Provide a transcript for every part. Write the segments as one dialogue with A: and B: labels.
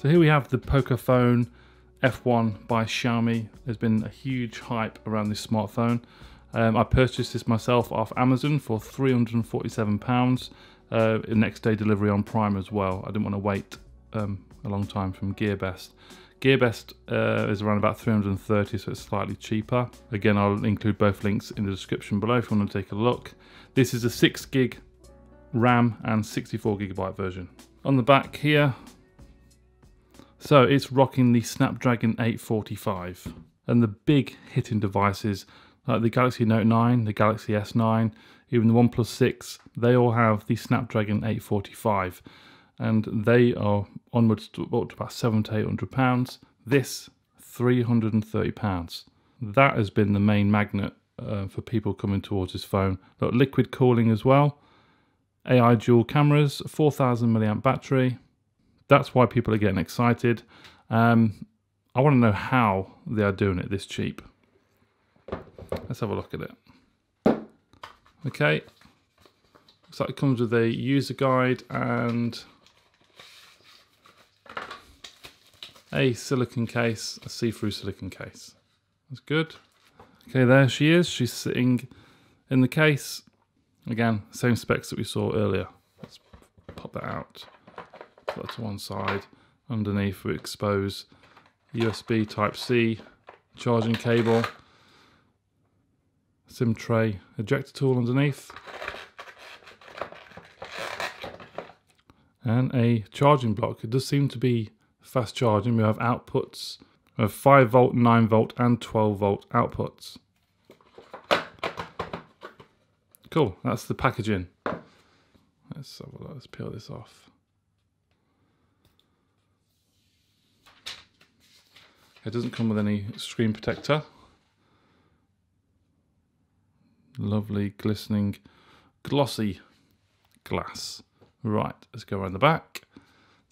A: So here we have the Pocophone F1 by Xiaomi. There's been a huge hype around this smartphone. I purchased this myself off Amazon for £347. Next day delivery on Prime as well. I didn't want to wait a long time from GearBest. GearBest is around about 330, so it's slightly cheaper. Again, I'll include both links in the description below if you want to take a look. This is a 6 gig RAM and 64 gigabyte version. On the back here, so it's rocking the Snapdragon 845, and the big hitting devices like the Galaxy Note 9, the Galaxy S9, even the OnePlus 6, they all have the Snapdragon 845, and they are onwards to about £700 to £800. This £330. That has been the main magnet for people coming towards this phone. Got liquid cooling as well, AI dual cameras, 4000 milliamp battery. That's why people are getting excited. I want to know how they are doing it this cheap. Let's have a look at it. Okay, looks like it comes with a user guide and a silicone case, a see-through silicone case. That's good. Okay, there she is. She's sitting in the case. Again, same specs that we saw earlier. Let's pop that out. Put that to one side. Underneath we expose USB Type-C charging cable, SIM tray, ejector tool underneath, and a charging block. It does seem to be fast charging. We have outputs. We have 5 volt, 9 volt and 12 volt outputs. Cool, that's the packaging. Let's have a look. Let's peel this off. It doesn't come with any screen protector. Lovely, glistening, glossy glass. Right, let's go around the back.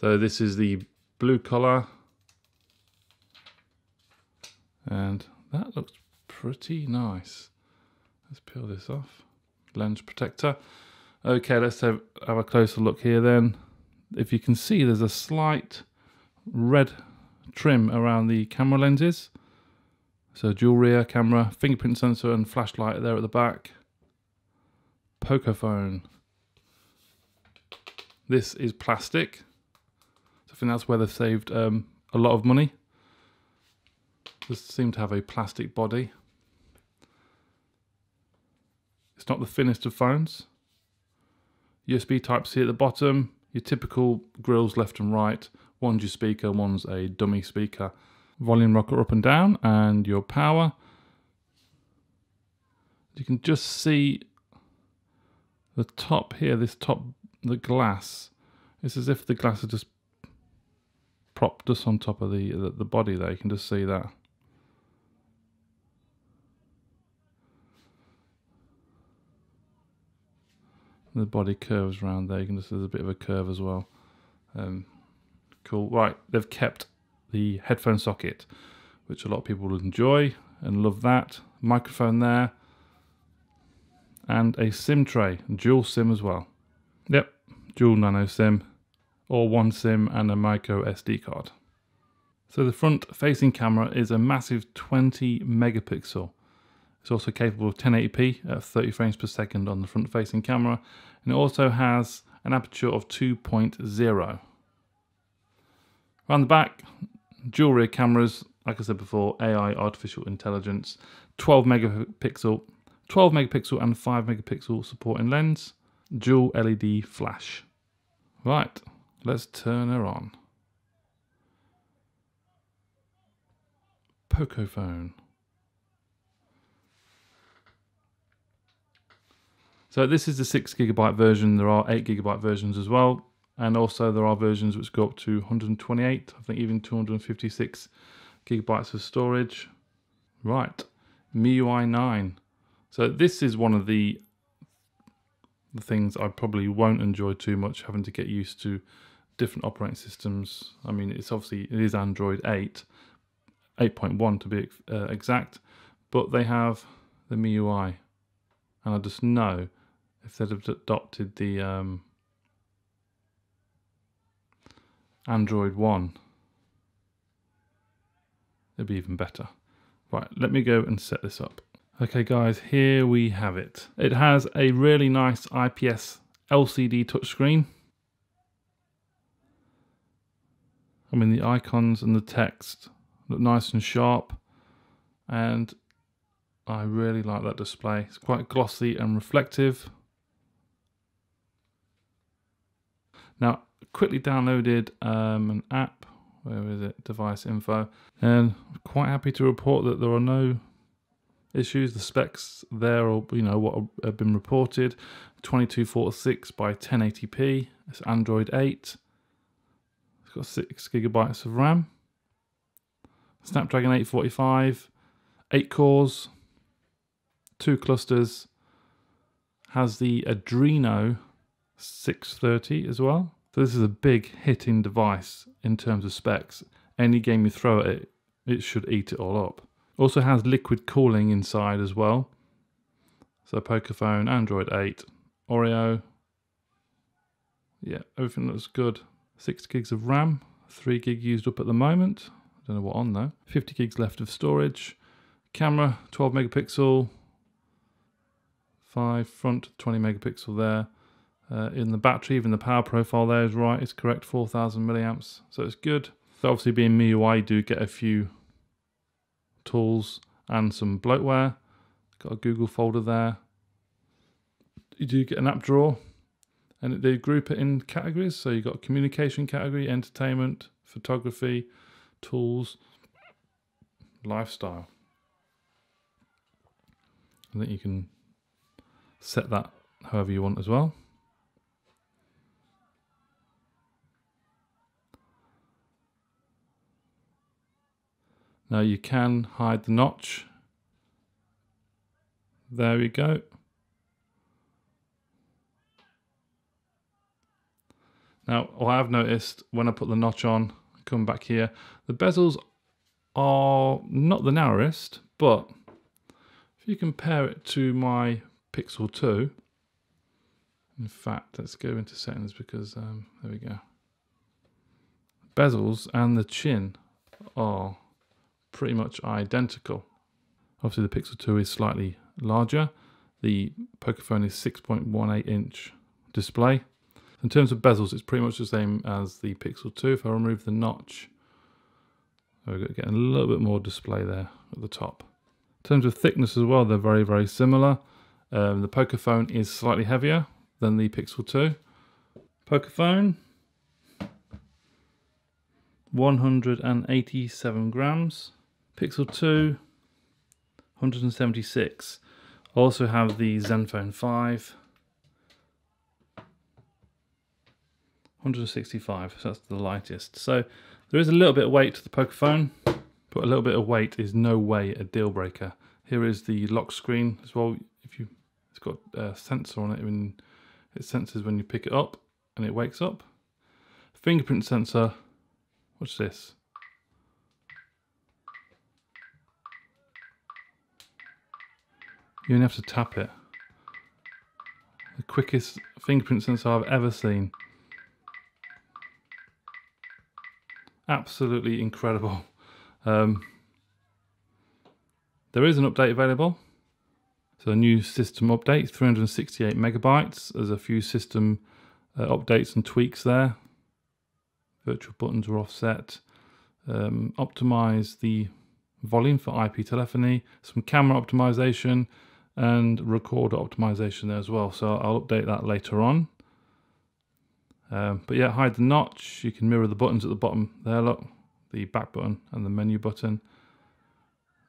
A: So this is the blue colour. And that looks pretty nice. Let's peel this off. Lens protector. Okay, let's have a closer look here then. If you can see, there's a slight red trim around the camera lenses. So dual rear camera, fingerprint sensor and flashlight there at the back. Pocophone. This is plastic. So I think that's where they've saved a lot of money. This seems to have a plastic body. It's not the thinnest of phones. USB Type-C at the bottom. Your typical grills left and right. One's your speaker, one's a dummy speaker. Volume rocker up and down, and your power. You can just see the top here, the glass. It's as if the glass is just propped just on top of the body there. You can just see that. The body curves around there. You can just see there's a bit of a curve as well. Cool. Right, they've kept the headphone socket, which a lot of people will enjoy and love that. Microphone there. And a SIM tray, dual SIM as well. Yep, dual nano SIM, or one SIM and a micro SD card. So the front facing camera is a massive 20 megapixel. It's also capable of 1080p at 30 frames per second on the front facing camera, and it also has an aperture of 2.0. Around the back, dual rear cameras, like I said before, AI, artificial intelligence, 12 megapixel and 5 megapixel supporting lens, dual LED flash. Right, let's turn her on. Pocophone. So this is the 6 gigabyte version. There are 8 gigabyte versions as well. And also there are versions which go up to 128, I think even 256 gigabytes of storage. Right, MIUI 9. So this is one of the things I probably won't enjoy too much, having to get used to different operating systems. I mean, it is Android 8, 8.1 to be exact, but they have the MIUI. And I just know if they'd have adopted the Android 1, it'd be even better. Right, let me go and set this up. Okay guys, here we have it. It has a really nice IPS LCD touchscreen. I mean, the icons and the text look nice and sharp, and I really like that display. It's quite glossy and reflective. Now, quickly downloaded an app. Where is it? Device info. And I'm quite happy to report that there are no issues. The specs there, or what have been reported. 2246 by 1080p. It's Android 8. It's got 6 gigabytes of RAM. Snapdragon 845. 8 cores. 2 clusters. Has the Adreno 630 as well. So this is a big hitting device in terms of specs. Any game you throw at it, it should eat it all up. Also has liquid cooling inside as well. So Pocophone, Android 8, Oreo. Yeah, everything looks good. 6 gigs of RAM, 3 gig used up at the moment. I don't know what on though. 50 gigs left of storage. Camera, 12 megapixel. 5 front, 20 megapixel there. In the battery, even the power profile there is right, it's correct, 4000 milliamps, so it's good. So obviously being MIUI, you do get a few tools and some bloatware. Got a Google folder there. You do get an app drawer, and they group it in categories. So you've got communication category, entertainment, photography, tools, lifestyle. I think you can set that however you want as well. Now you can hide the notch. There we go. Now, what I've noticed when I put the notch on, come back here, the bezels are not the narrowest, but if you compare it to my Pixel 2, in fact, let's go into settings because, there we go. Bezels and the chin are pretty much identical. Obviously the Pixel 2 is slightly larger. The Pocophone is 6.18 inch display. In terms of bezels, it's pretty much the same as the Pixel 2. If I remove the notch, we're getting a little bit more display there at the top. In terms of thickness as well, they're very, very similar. The Pocophone is slightly heavier than the Pixel 2. Pocophone, 187 grams. Pixel 2, 176. I also have the Zenfone 5, 165, so that's the lightest. So there is a little bit of weight to the Pocophone, but a little bit of weight is no way a deal breaker. Here is the lock screen as well. It's got a sensor on it. When it senses when you pick it up and it wakes up. Fingerprint sensor. What's this? You only have to tap it. The quickest fingerprint sensor I've ever seen. Absolutely incredible. There is an update available. So a new system update, 368 megabytes. There's a few system updates and tweaks there. Virtual buttons are offset. Optimize the volume for IP telephony. Some camera optimization and recorder optimization there as well. So I'll update that later on. But yeah, hide the notch. You can mirror the buttons at the bottom there, look. The back button and the menu button.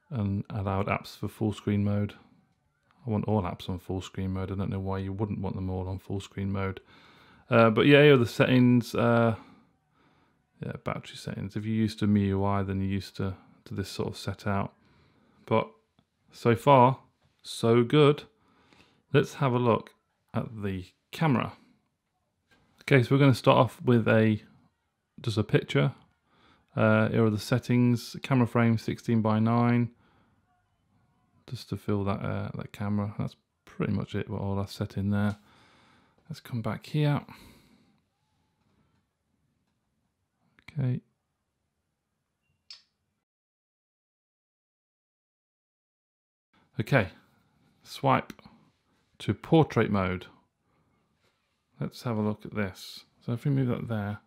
A: And allowed apps for full screen mode. I want all apps on full screen mode. I don't know why you wouldn't want them all on full screen mode. But yeah, here are the settings. Yeah, battery settings. If you're used to MIUI, then you're used to this sort of setup. But so far, so good. Let's have a look at the camera. Okay, so we're going to start off with just a picture. Here are the settings. Camera frame 16:9. Just to fill that camera. That's pretty much it. What all I've set in there. Let's come back here. Okay. Okay, swipe to portrait mode. Let's have a look at this. So if we move that there,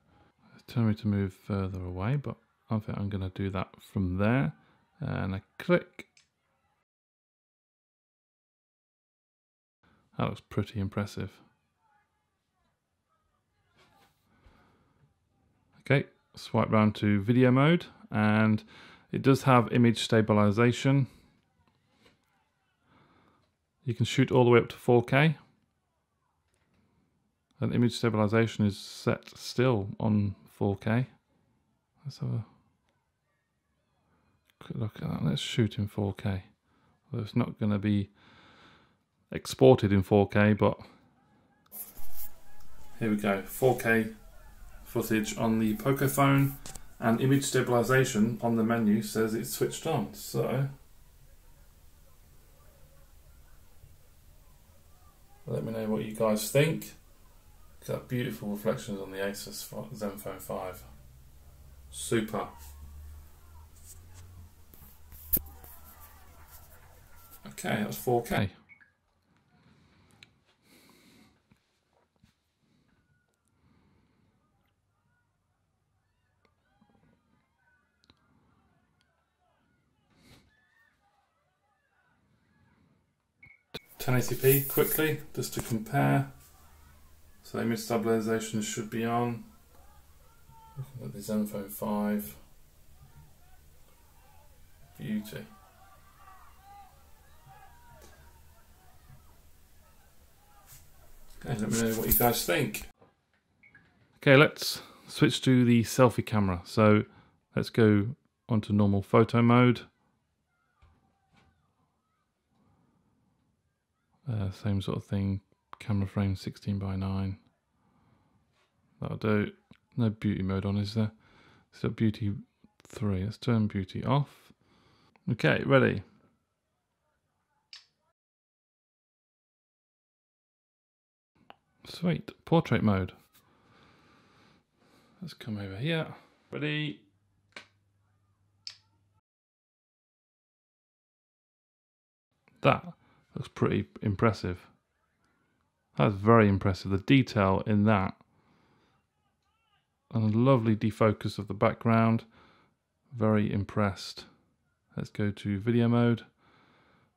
A: it's telling me to move further away, but I think I'm going to do that from there. And I click. That looks pretty impressive. Okay, swipe round to video mode, and it does have image stabilization. You can shoot all the way up to 4K. And image stabilization is set still on 4K. Let's have a quick look at that. Let's shoot in 4K. Well, it's not going to be exported in 4K, but here we go. 4K footage on the Pocophone, and image stabilization on the menu says it's switched on. So let me know what you guys think. Got beautiful reflections on the Asus Zenfone 5. Super. Okay, that's 4K. (1080p) quickly, just to compare. So image stabilization should be on. Looking at the Zenfone 5. Beauty. Okay, let me know what you guys think. Okay, let's switch to the selfie camera. So let's go onto normal photo mode. Same sort of thing. Camera frame 16:9. That'll do. No beauty mode on, is there? It's got beauty 3. Let's turn beauty off. Okay, ready. Sweet. Portrait mode. Let's come over here. Ready. That looks pretty impressive. That's very impressive. The detail in that. And a lovely defocus of the background. Very impressed. Let's go to video mode.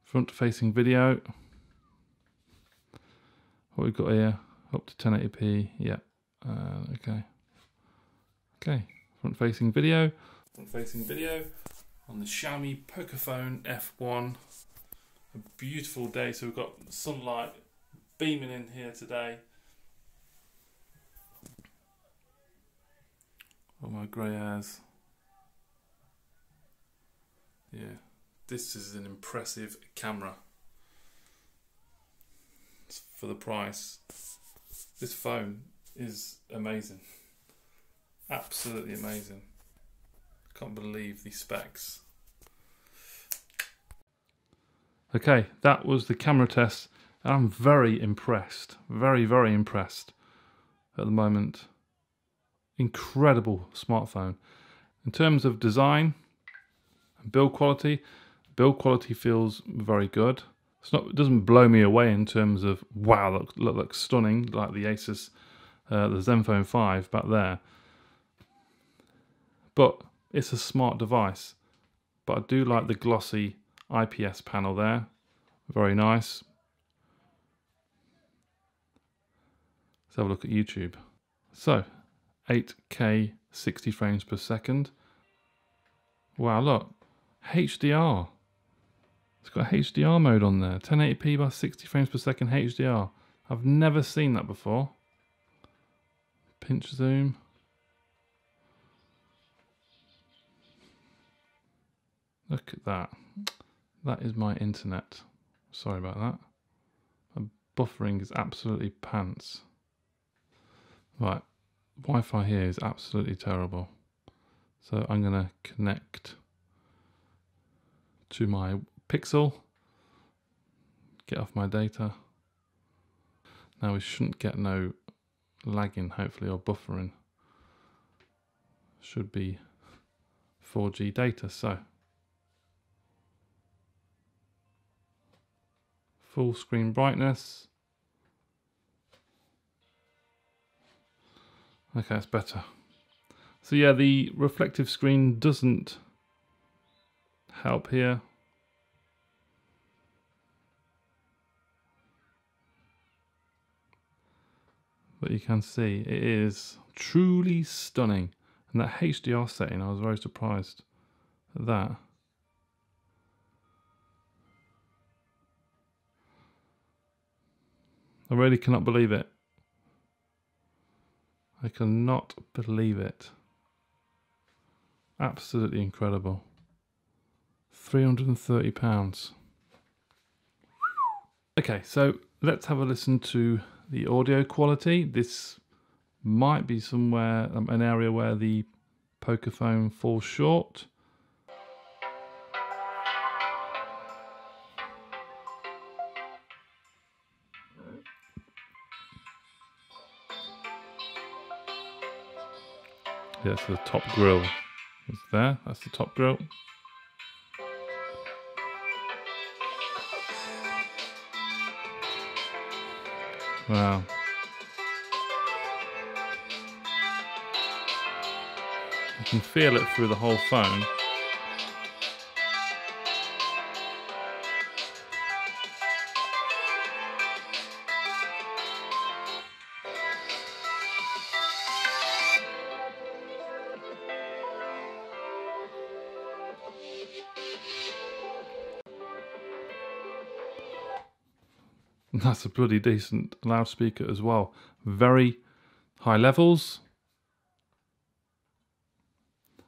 A: Front facing video. What we've got here. Up to 1080p. Yeah. Okay. Okay. Front facing video. Front facing video on the Xiaomi Pocophone F1. A beautiful day. So we've got sunlight beaming in here today. Oh, my grey hairs. Yeah, this is an impressive camera. For the price, this phone is amazing. Absolutely amazing. Can't believe the specs. Okay, that was the camera test. I'm very impressed. Very, very impressed at the moment. Incredible smartphone. In terms of design and build quality feels very good. It doesn't blow me away in terms of wow, that looks stunning, like the Asus, the Zenfone 5 back there. But it's a smart device. But I do like the glossy IPS panel there. Very nice. Let's have a look at YouTube. So, 8K 60 frames per second. Wow, look. HDR. It's got HDR mode on there. 1080p by 60 frames per second HDR. I've never seen that before. Pinch zoom. Look at that. That is my internet. Sorry about that. My buffering is absolutely pants. Right. Wi-Fi here is absolutely terrible. So I'm going to connect to my Pixel. Get off my data. Now we shouldn't get no lagging, hopefully, or buffering. Should be 4G data, so Full screen brightness. Okay, that's better. So yeah, the reflective screen doesn't help here. But you can see it is truly stunning. And that HDR setting, I was very surprised at that. I really cannot believe it. I cannot believe it. Absolutely incredible. £330. Okay, so let's have a listen to the audio quality. This might be somewhere, an area where the Pocophone falls short. Yes, the top grill is there. That's the top grill. Wow. You can feel it through the whole phone. That's a bloody decent loudspeaker as well. Very high levels.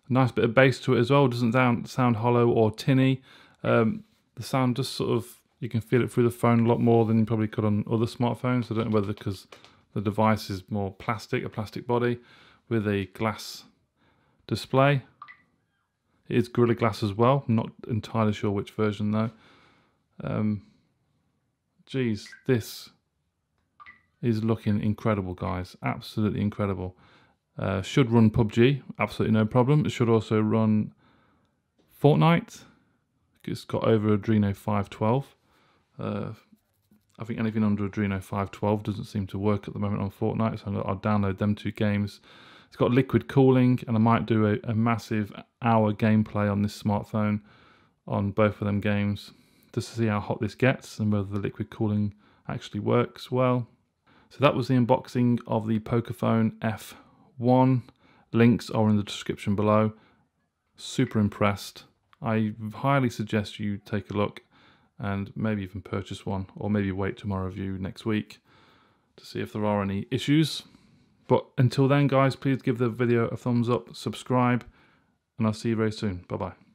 A: Nice bit of bass to it as well. Doesn't sound hollow or tinny. The sound just sort of, you can feel it through the phone a lot more than you probably could on other smartphones. I don't know whether because the device is more plastic, a plastic body with a glass display. It is Gorilla Glass as well. I'm not entirely sure which version though. Geez, this is looking incredible, guys. Absolutely incredible. Should run PUBG, absolutely no problem. It should also run Fortnite. It's got over Adreno 512. I think anything under Adreno 512 doesn't seem to work at the moment on Fortnite, so I'll download them two games. It's got liquid cooling, and I might do a massive hour gameplay on this smartphone on both of them games, just to see how hot this gets and whether the liquid cooling actually works well. So that was the unboxing of the Pocophone F1. Links are in the description below. Super impressed. I highly suggest you take a look and maybe even purchase one, or maybe wait till my review next week to see if there are any issues. But until then, guys, please give the video a thumbs up, subscribe, and I'll see you very soon. Bye-bye.